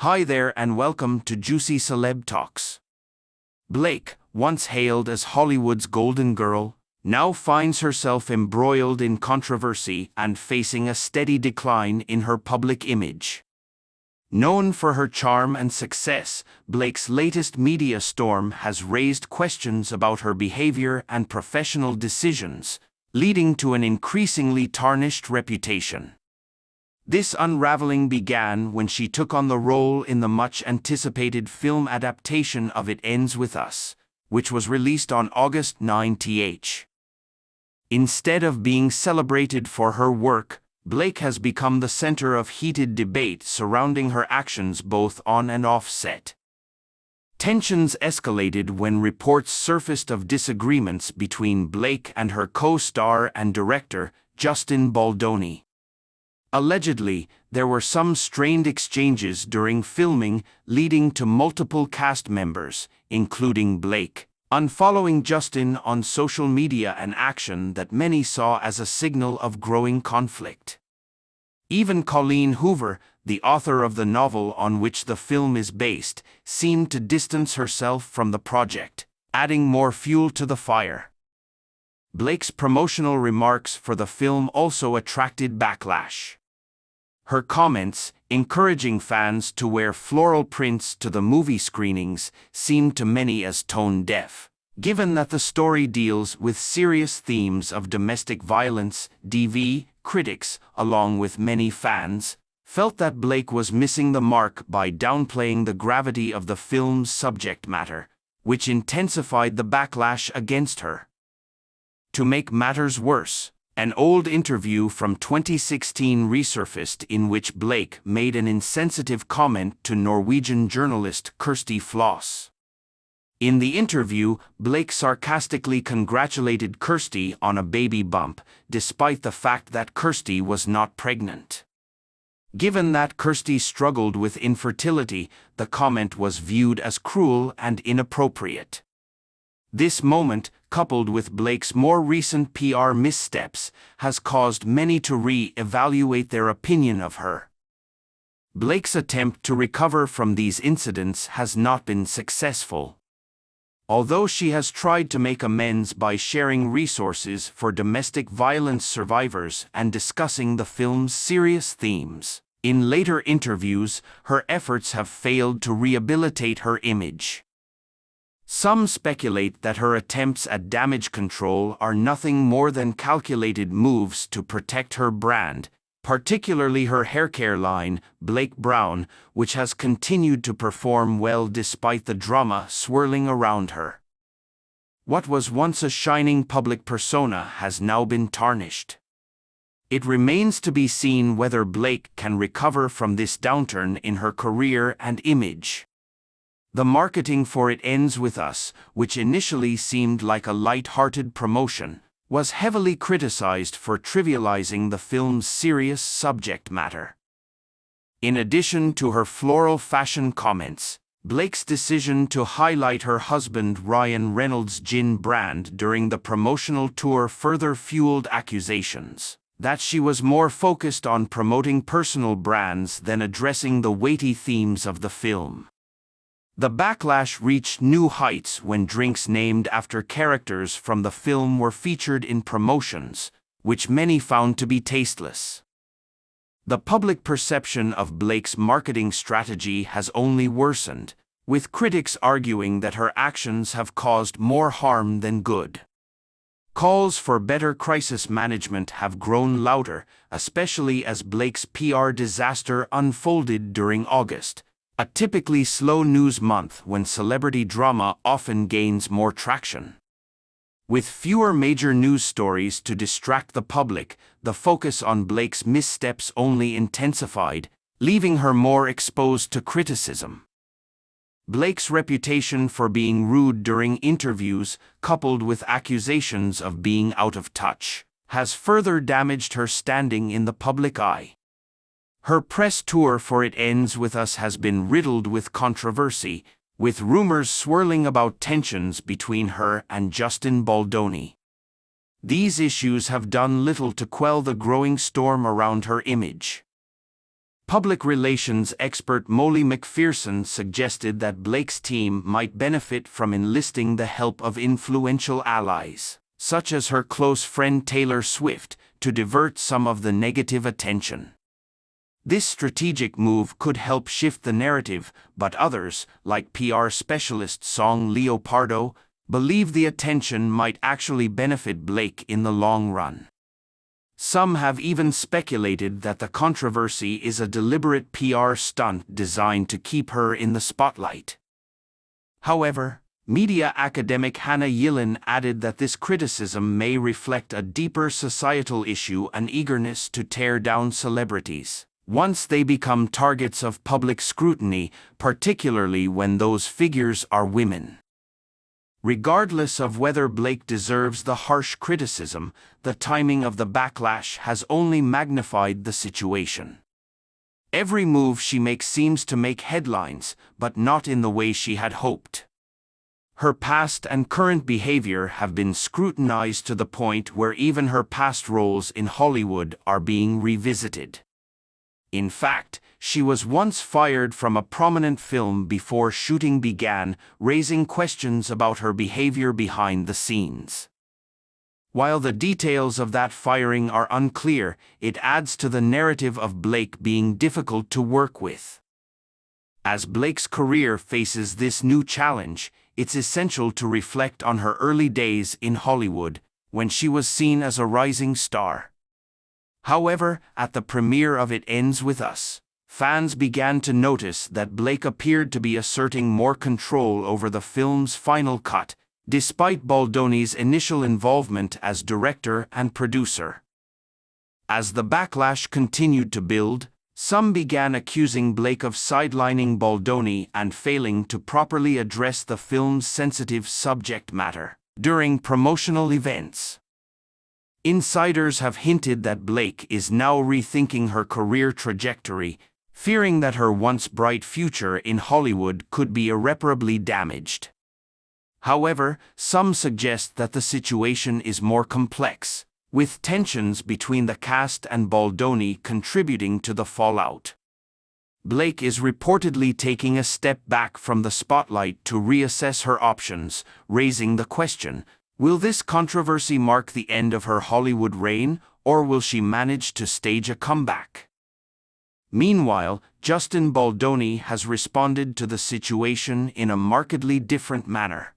Hi there and welcome to Juicy Celeb Talks. Blake, once hailed as Hollywood's golden girl, now finds herself embroiled in controversy and facing a steady decline in her public image. Known for her charm and success, Blake's latest media storm has raised questions about her behavior and professional decisions, leading to an increasingly tarnished reputation. This unraveling began when she took on the role in the much-anticipated film adaptation of It Ends With Us, which was released on August 9th. Instead of being celebrated for her work, Blake has become the center of heated debate surrounding her actions both on and off set. Tensions escalated when reports surfaced of disagreements between Blake and her co-star and director, Justin Baldoni. Allegedly, there were some strained exchanges during filming, leading to multiple cast members, including Blake, unfollowing Justin on social media, an action that many saw as a signal of growing conflict. Even Colleen Hoover, the author of the novel on which the film is based, seemed to distance herself from the project, adding more fuel to the fire. Blake's promotional remarks for the film also attracted backlash. Her comments, encouraging fans to wear floral prints to the movie screenings, seemed to many as tone-deaf. Given that the story deals with serious themes of domestic violence, critics, along with many fans, felt that Blake was missing the mark by downplaying the gravity of the film's subject matter, which intensified the backlash against her. To make matters worse, an old interview from 2016 resurfaced in which Blake made an insensitive comment to Norwegian journalist Kirsti Floss. In the interview, Blake sarcastically congratulated Kirsti on a baby bump, despite the fact that Kirsti was not pregnant. Given that Kirsti struggled with infertility, the comment was viewed as cruel and inappropriate. This moment, coupled with Blake's more recent PR missteps, has caused many to re-evaluate their opinion of her. Blake's attempt to recover from these incidents has not been successful. Although she has tried to make amends by sharing resources for domestic violence survivors and discussing the film's serious themes, in later interviews, her efforts have failed to rehabilitate her image. Some speculate that her attempts at damage control are nothing more than calculated moves to protect her brand, particularly her haircare line, Blake Brown, which has continued to perform well despite the drama swirling around her. What was once a shining public persona has now been tarnished. It remains to be seen whether Blake can recover from this downturn in her career and image. The marketing for It Ends With Us, which initially seemed like a light-hearted promotion, was heavily criticized for trivializing the film's serious subject matter. In addition to her floral fashion comments, Blake's decision to highlight her husband Reynolds' gin brand during the promotional tour further fueled accusations that she was more focused on promoting personal brands than addressing the weighty themes of the film. The backlash reached new heights when drinks named after characters from the film were featured in promotions, which many found to be tasteless. The public perception of Blake's marketing strategy has only worsened, with critics arguing that her actions have caused more harm than good. Calls for better crisis management have grown louder, especially as Blake's PR disaster unfolded during August, a typically slow news month when celebrity drama often gains more traction. With fewer major news stories to distract the public, the focus on Blake's missteps only intensified, leaving her more exposed to criticism. Blake's reputation for being rude during interviews, coupled with accusations of being out of touch, has further damaged her standing in the public eye. Her press tour for It Ends With Us has been riddled with controversy, with rumors swirling about tensions between her and Justin Baldoni. These issues have done little to quell the growing storm around her image. Public relations expert Molly McPherson suggested that Blake's team might benefit from enlisting the help of influential allies, such as her close friend Taylor Swift, to divert some of the negative attention. This strategic move could help shift the narrative, but others, like PR specialist Song Leopardo, believe the attention might actually benefit Blake in the long run. Some have even speculated that the controversy is a deliberate PR stunt designed to keep her in the spotlight. However, media academic Hannah Yillen added that this criticism may reflect a deeper societal issue, an eagerness to tear down celebrities once they become targets of public scrutiny, particularly when those figures are women. Regardless of whether Blake deserves the harsh criticism, the timing of the backlash has only magnified the situation. Every move she makes seems to make headlines, but not in the way she had hoped. Her past and current behavior have been scrutinized to the point where even her past roles in Hollywood are being revisited. In fact, she was once fired from a prominent film before shooting began, raising questions about her behavior behind the scenes. While the details of that firing are unclear, it adds to the narrative of Blake being difficult to work with. As Blake's career faces this new challenge, it's essential to reflect on her early days in Hollywood, when she was seen as a rising star. However, at the premiere of It Ends With Us, fans began to notice that Blake appeared to be asserting more control over the film's final cut, despite Baldoni's initial involvement as director and producer. As the backlash continued to build, some began accusing Blake of sidelining Baldoni and failing to properly address the film's sensitive subject matter during promotional events. Insiders have hinted that Blake is now rethinking her career trajectory, fearing that her once bright future in Hollywood could be irreparably damaged. However, some suggest that the situation is more complex, with tensions between the cast and Baldoni contributing to the fallout. Blake is reportedly taking a step back from the spotlight to reassess her options, raising the question: will this controversy mark the end of her Hollywood reign, or will she manage to stage a comeback? Meanwhile, Justin Baldoni has responded to the situation in a markedly different manner.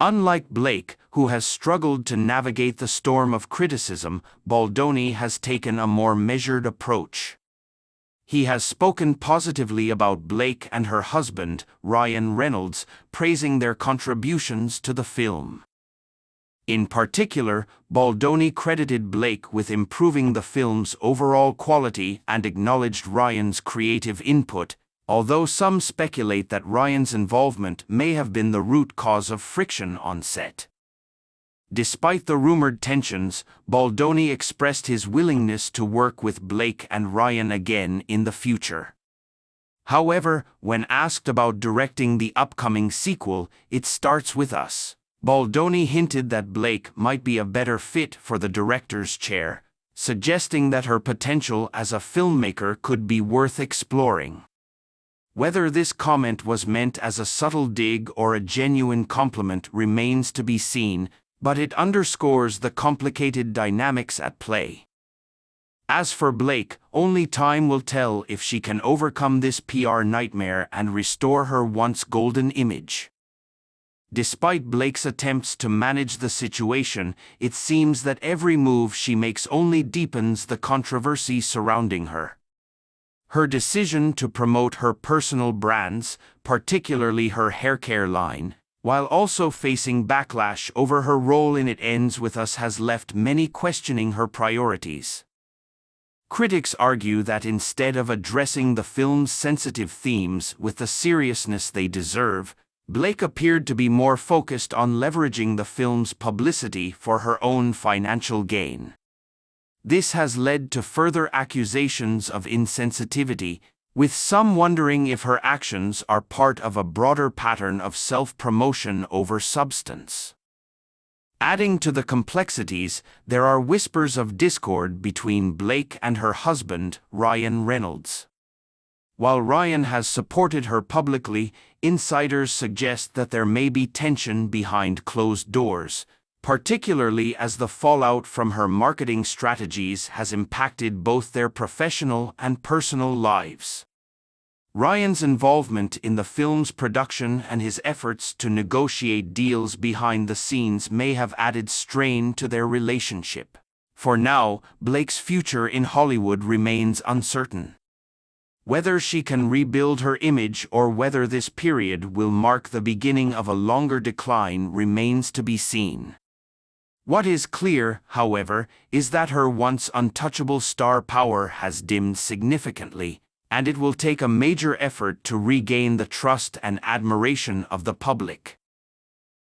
Unlike Blake, who has struggled to navigate the storm of criticism, Baldoni has taken a more measured approach. He has spoken positively about Blake and her husband, Ryan Reynolds, praising their contributions to the film. In particular, Baldoni credited Blake with improving the film's overall quality and acknowledged Ryan's creative input, although some speculate that Ryan's involvement may have been the root cause of friction on set. Despite the rumored tensions, Baldoni expressed his willingness to work with Blake and Ryan again in the future. However, when asked about directing the upcoming sequel, It Starts With Us, Baldoni hinted that Blake might be a better fit for the director's chair, suggesting that her potential as a filmmaker could be worth exploring. Whether this comment was meant as a subtle dig or a genuine compliment remains to be seen, but it underscores the complicated dynamics at play. As for Blake, only time will tell if she can overcome this PR nightmare and restore her once golden image. Despite Blake's attempts to manage the situation, it seems that every move she makes only deepens the controversy surrounding her. Her decision to promote her personal brands, particularly her haircare line, while also facing backlash over her role in It Ends With Us, has left many questioning her priorities. Critics argue that instead of addressing the film's sensitive themes with the seriousness they deserve, Blake appeared to be more focused on leveraging the film's publicity for her own financial gain. This has led to further accusations of insensitivity, with some wondering if her actions are part of a broader pattern of self-promotion over substance. Adding to the complexities, there are whispers of discord between Blake and her husband, Ryan Reynolds. While Ryan has supported her publicly, insiders suggest that there may be tension behind closed doors, particularly as the fallout from her marketing strategies has impacted both their professional and personal lives. Ryan's involvement in the film's production and his efforts to negotiate deals behind the scenes may have added strain to their relationship. For now, Blake's future in Hollywood remains uncertain. Whether she can rebuild her image or whether this period will mark the beginning of a longer decline remains to be seen. What is clear, however, is that her once untouchable star power has dimmed significantly, and it will take a major effort to regain the trust and admiration of the public.